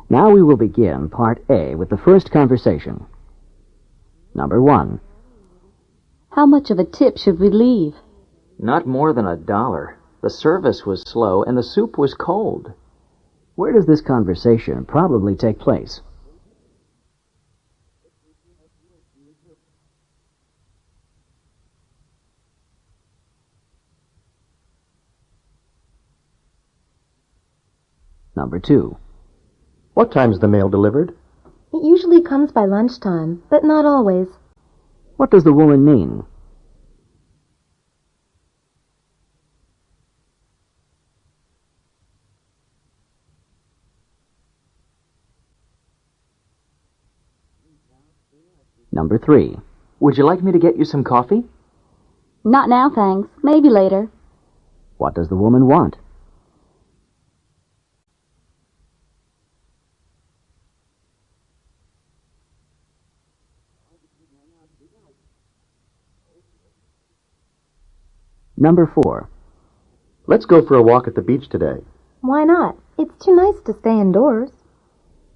Now we will begin Part A with the first conversation. Number 1. How much of a tip should we leave? Not more than $1. The service was slow and the soup was cold. Where does this conversation probably take place? Number 2. What time's the mail delivered? It usually comes by lunchtime, but not always. What does the woman mean? Number 3. Would you like me to get you some coffee? Not now, thanks. Maybe later. What does the woman want? Number 4. Let's go for a walk at the beach today. Why not? It's too nice to stay indoors.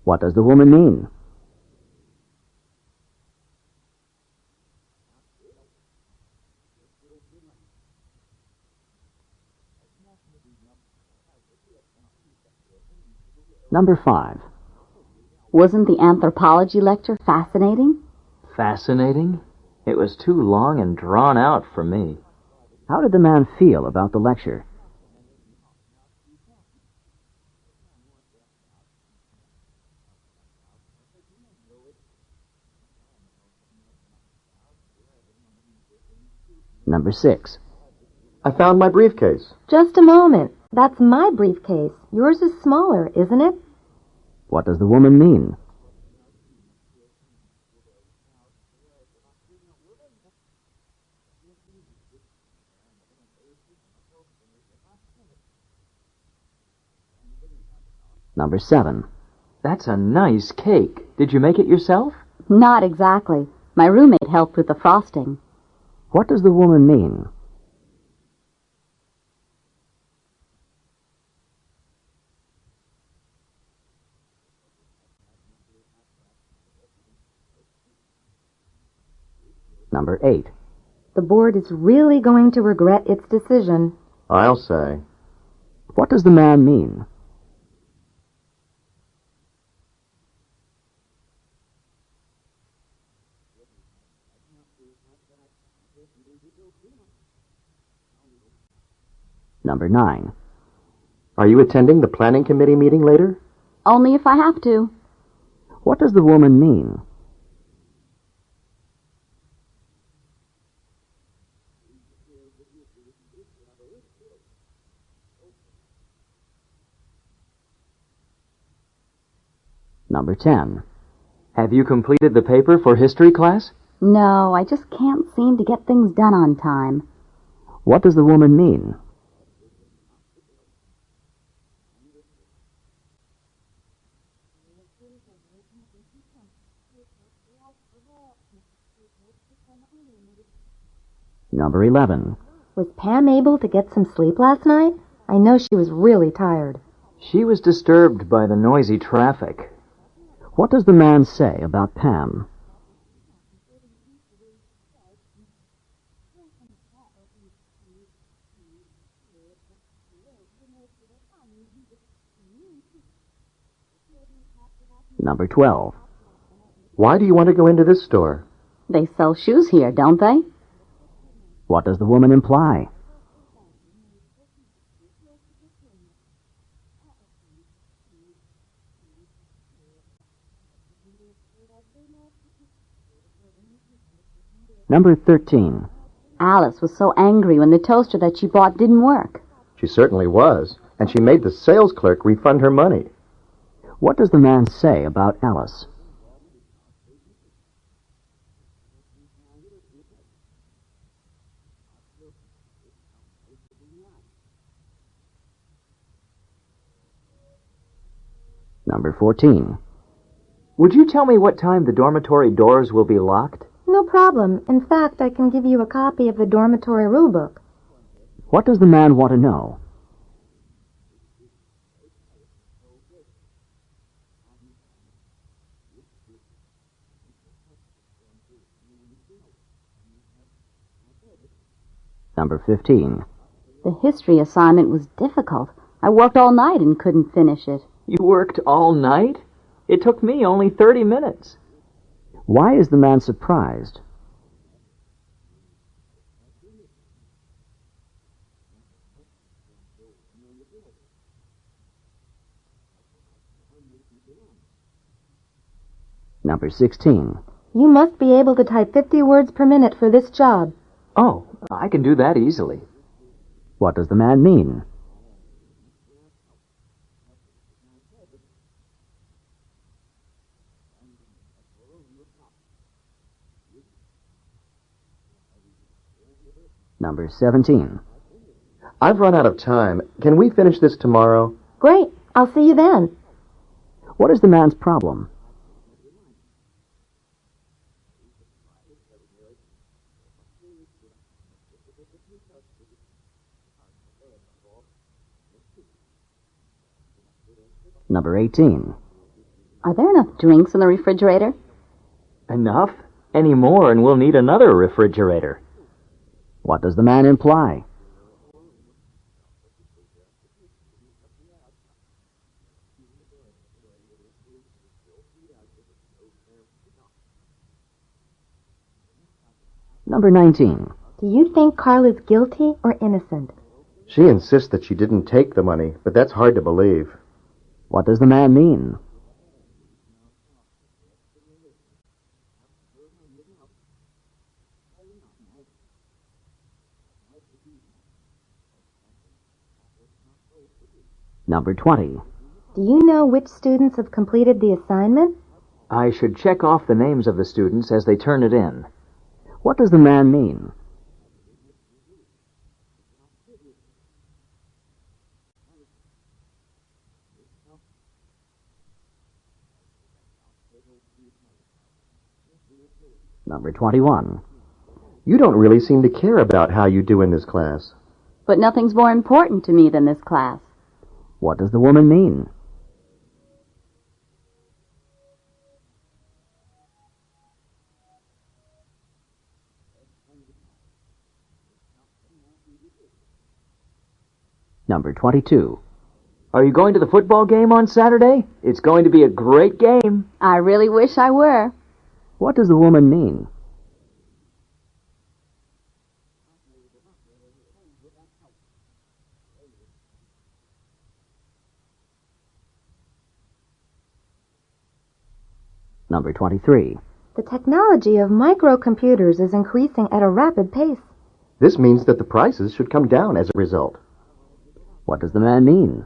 What does the woman mean? Number 5. Wasn't the anthropology lecture fascinating? Fascinating? It was too long and drawn out for me. How did the man feel about the lecture? Number 6. I found my briefcase. Just a moment. That's my briefcase. Yours is smaller, isn't it? What does the woman mean? Number 7. That's a nice cake. Did you make it yourself? Not exactly. My roommate helped with the frosting. What does the woman mean? Number 8. The board is really going to regret its decision. I'll say. What does the man mean? Number 9. Are you attending the planning committee meeting later? Only if I have to. What does the woman mean? Number 10. Have you completed the paper for history class? No, I just can't seem to get things done on time. What does the woman mean? Number 11. Was Pam able to get some sleep last night? I know she was really tired. She was disturbed by the noisy traffic. What does the man say about Pam? Number 12. Why do you want to go into this store? They sell shoes here, don't they? What does the woman imply? Number 13. Alice was so angry when the toaster that she bought didn't work. She certainly was, and she made the sales clerk refund her money. What does the man say about Alice? Number 14. Would you tell me what time the dormitory doors will be locked? No problem. In fact, I can give you a copy of the dormitory rulebook. What does the man want to know? Number 15. The history assignment was difficult. I worked all night and couldn't finish it. You worked all night? It took me only 30 minutes. Why is the man surprised? Number 16. You must be able to type 50 words per minute for this job. Oh, I can do that easily. What does the man mean? Number 17. I've run out of time. Can we finish this tomorrow? Great. I'll see you then. What is the man's problem? Number 18. Are there enough drinks in the refrigerator? Enough? Any more and we'll need another refrigerator. What does the man imply? Number 19. Do you think Carl is guilty or innocent? She insists that she didn't take the money, but that's hard to believe. What does the man mean? Number 20. Do you know which students have completed the assignment? I should check off the names of the students as they turn it in. What does the man mean? Number 21. You don't really seem to care about how you do in this class. But nothing's more important to me than this class. What does the woman mean? Number 22. Are you going to the football game on Saturday? It's going to be a great game. I really wish I were. What does the woman mean? Number 23. The technology of microcomputers is increasing at a rapid pace. This means that the prices should come down as a result. What does the man mean?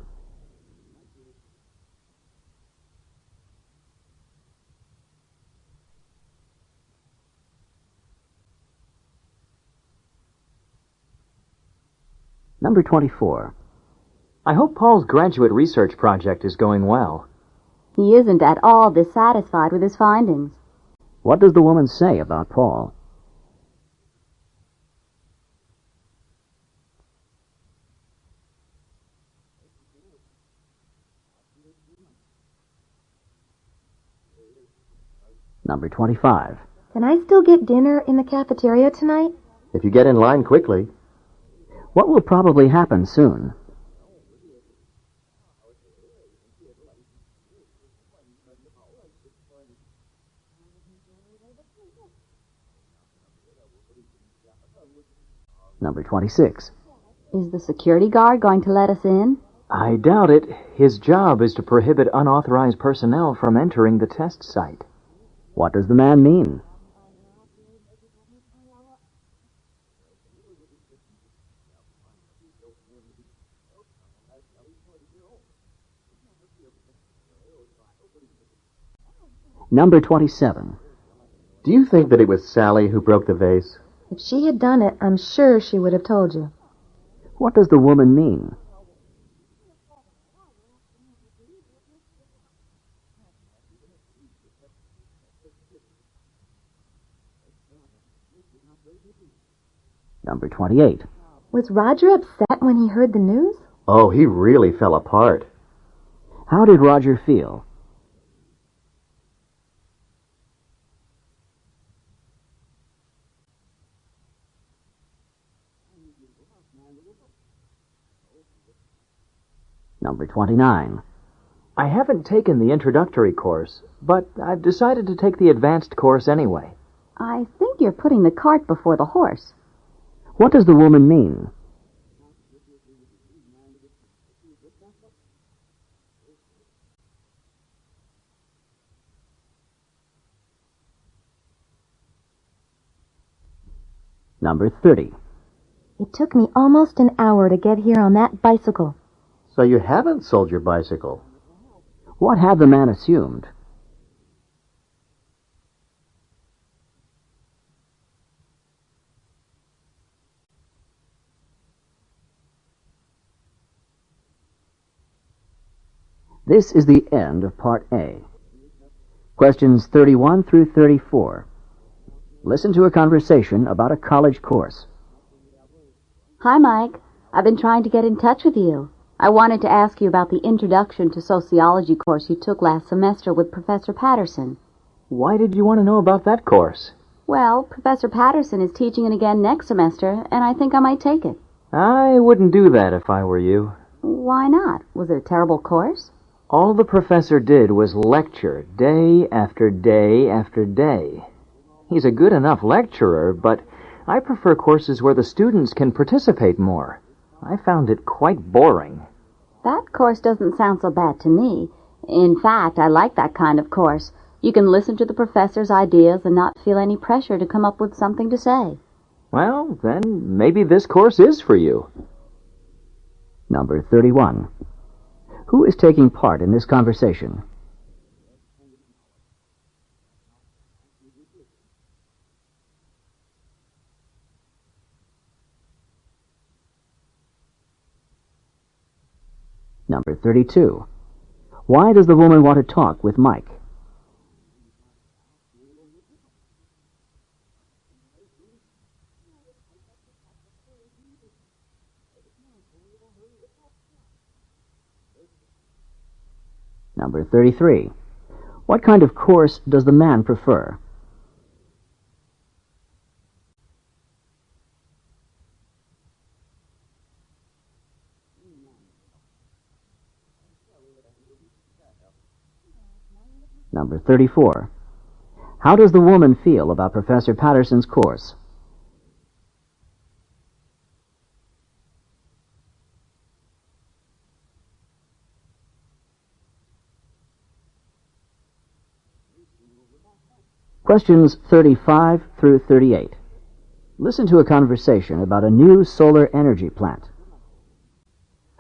Number 24. I hope Paul's graduate research project is going well. He isn't at all dissatisfied with his findings. What does the woman say about Paul? Number 25. Can I still get dinner in the cafeteria tonight? If you get in line quickly. What will probably happen soon? Number 26. Is the security guard going to let us in? I doubt it. His job is to prohibit unauthorized personnel from entering the test site. What does the man mean? Number 27. Do you think that it was Sally who broke the vase? If she had done it, I'm sure she would have told you. What does the woman mean? Number 28. Was Roger upset when he heard the news? Oh, he really fell apart. How did Roger feel? Number 29. I haven't taken the introductory course, but I've decided to take the advanced course anyway. I think you're putting the cart before the horse. What does the woman mean? Number 30. It took me almost an hour to get here on that bicycle. So you haven't sold your bicycle. What had the man assumed? This is the end of Part A. Questions 31 through 34. Listen to a conversation about a college course. Hi, Mike. I've been trying to get in touch with you. I wanted to ask you about the Introduction to Sociology course you took last semester with Professor Patterson. Why did you want to know about that course? Well, Professor Patterson is teaching it again next semester, and I think I might take it. I wouldn't do that if I were you. Why not? Was it a terrible course? All the professor did was lecture day after day after day. He's a good enough lecturer, but I prefer courses where the students can participate more. I found it quite boring. That course doesn't sound so bad to me. In fact, I like that kind of course. You can listen to the professor's ideas and not feel any pressure to come up with something to say. Well, then maybe this course is for you. Number 31. Who is taking part in this conversation? Number 32. Why does the woman want to talk with Mike? Number 33. What kind of course does the man prefer? Number 34. How does the woman feel about Professor Patterson's course? Questions 35 through 38. Listen to a conversation about a new solar energy plant.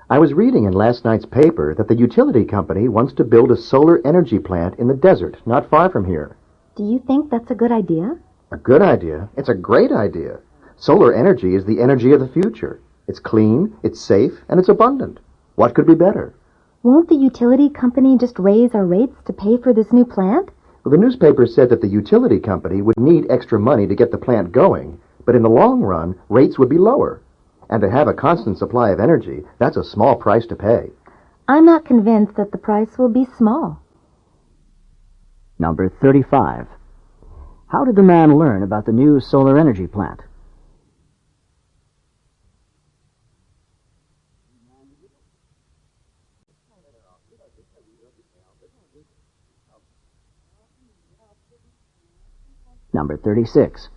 I was reading in last night's paper that the utility company wants to build a solar energy plant in the desert, not far from here. Do you think that's a good idea? A good idea? It's a great idea. Solar energy is the energy of the future. It's clean, it's safe, and it's abundant. What could be better? Won't the utility company just raise our rates to pay for this new plant? Well, the newspaper said that the utility company would need extra money to get the plant going, but in the long run, rates would be lower. And to have a constant supply of energy, that's a small price to pay. I'm not convinced that the price will be small. Number 35. How did the man learn about the new solar energy plant? Number 36.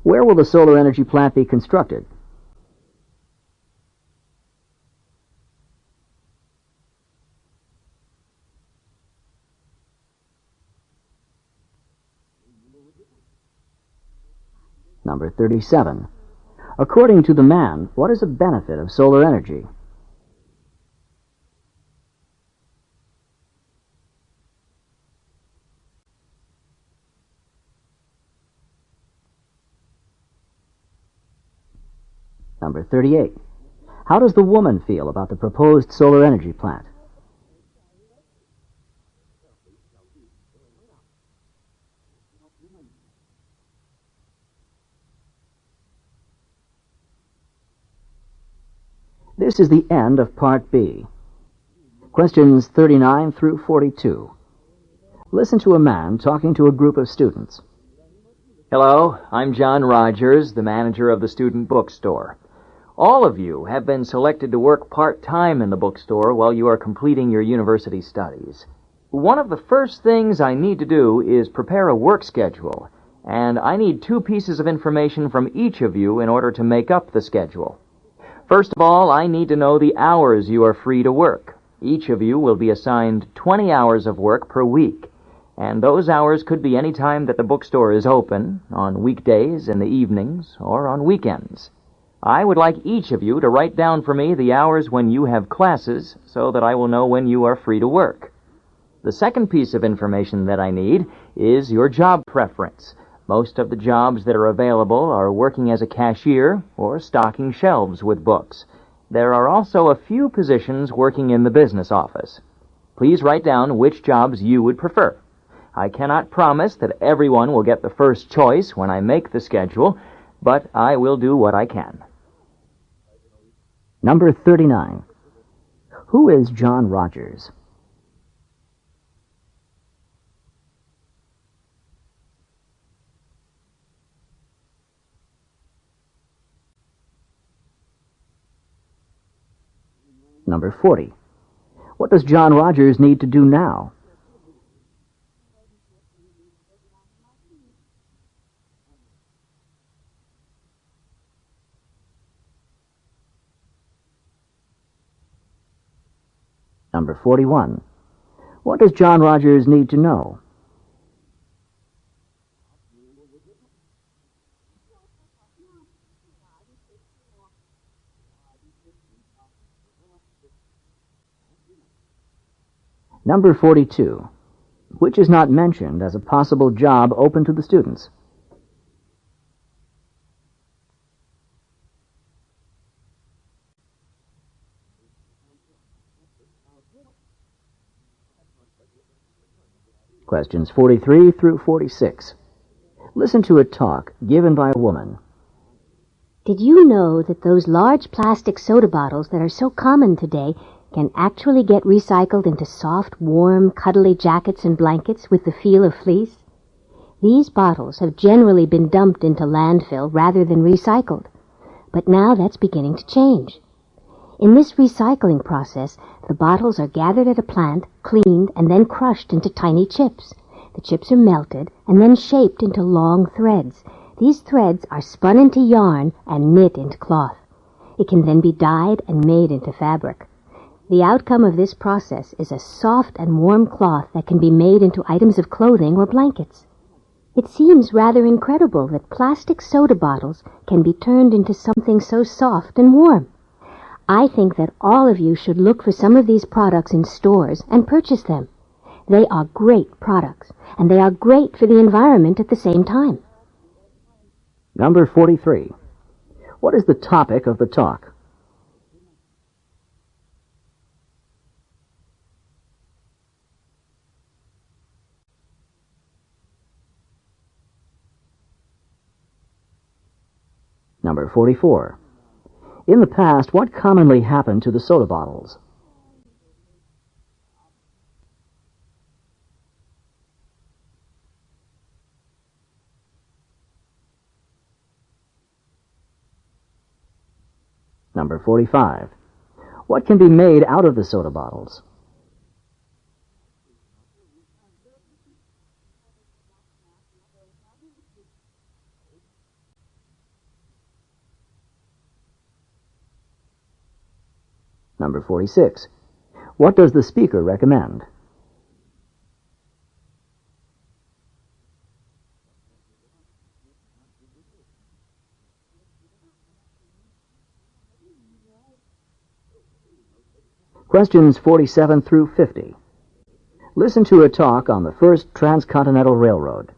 Where will the solar energy plant be constructed? Number 37. According to the man, what is a benefit of solar energy? Number 38. How does the woman feel about the proposed solar energy plant? This is the end of Part B. Questions 39 through 42. Listen to a man talking to a group of students. Hello, I'm John Rogers, the manager of the student bookstore. All of you have been selected to work part-time in the bookstore while you are completing your university studies. One of the first things I need to do is prepare a work schedule, and I need 2 pieces of information from each of you in order to make up the schedule. First of all, I need to know the hours you are free to work. Each of you will be assigned 20 hours of work per week, and those hours could be any time that the bookstore is open, on weekdays, in the evenings, or on weekends. I would like each of you to write down for me the hours when you have classes so that I will know when you are free to work. The second piece of information that I need is your job preference. Most of the jobs that are available are working as a cashier or stocking shelves with books. There are also a few positions working in the business office. Please write down which jobs you would prefer. I cannot promise that everyone will get the first choice when I make the schedule, but I will do what I can. Number 39. Who is John Rogers? Number 40. What does John Rogers need to do now? Number 41. What does John Rogers need to know? Number 42. Which is not mentioned as a possible job open to the students? Questions 43 through 46. Listen to a talk given by a woman. Did you know that those large plastic soda bottles that are so common today can actually get recycled into soft, warm, cuddly jackets and blankets with the feel of fleece? These bottles have generally been dumped into landfill rather than recycled, but now that's beginning to change. In this recycling process, the bottles are gathered at a plant, cleaned, and then crushed into tiny chips. The chips are melted and then shaped into long threads. These threads are spun into yarn and knit into cloth. It can then be dyed and made into fabric. The outcome of this process is a soft and warm cloth that can be made into items of clothing or blankets. It seems rather incredible that plastic soda bottles can be turned into something so soft and warm. I think that all of you should look for some of these products in stores and purchase them. They are great products, and they are great for the environment at the same time. Number 43. What is the topic of the talk? Number 44. In the past, what commonly happened to the soda bottles? Number 45. What can be made out of the soda bottles? Number 46. What does the speaker recommend? Questions 47 through 50. Listen to a talk on the first transcontinental railroad.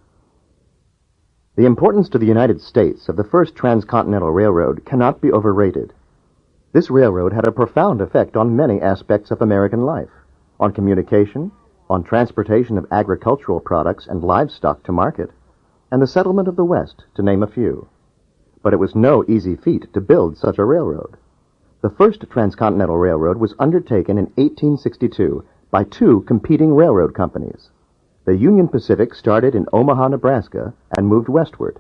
The importance to the United States of the first transcontinental railroad cannot be overrated. This railroad had a profound effect on many aspects of American life, on communication, on transportation of agricultural products and livestock to market, and the settlement of the West, to name a few. But it was no easy feat to build such a railroad. The first transcontinental railroad was undertaken in 1862 by 2 competing railroad companies. The Union Pacific started in Omaha, Nebraska, and moved westward.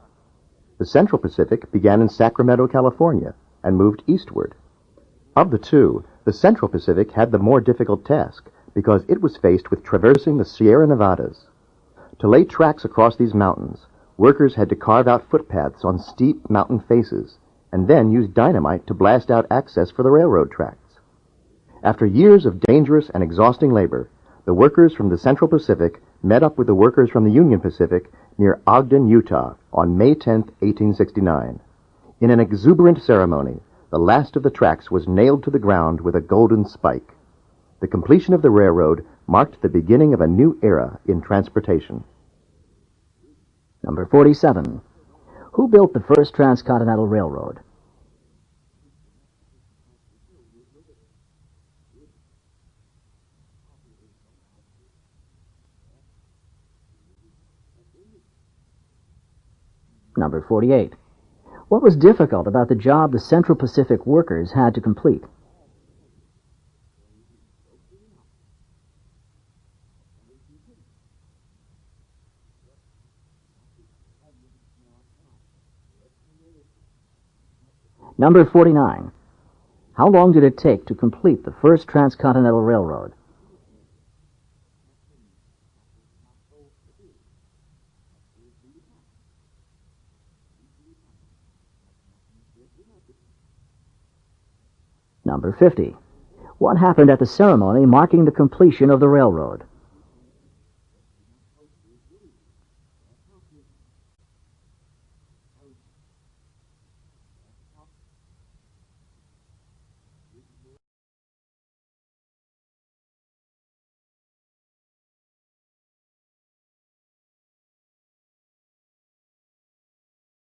The Central Pacific began in Sacramento, California, and moved eastward. Of the two, the Central Pacific had the more difficult task because it was faced with traversing the Sierra Nevadas. To lay tracks across these mountains, workers had to carve out footpaths on steep mountain faces and then use dynamite to blast out access for the railroad tracks. After years of dangerous and exhausting labor, the workers from the Central Pacific met up with the workers from the Union Pacific near Ogden, Utah on May 10, 1869. In an exuberant ceremony, the last of the tracks was nailed to the ground with a golden spike. The completion of the railroad marked the beginning of a new era in transportation. Number 47. Who built the first transcontinental railroad? Number 48. What was difficult about the job the Central Pacific workers had to complete? Number 49. How long did it take to complete the first transcontinental railroad? Number 50. What happened at the ceremony marking the completion of the railroad?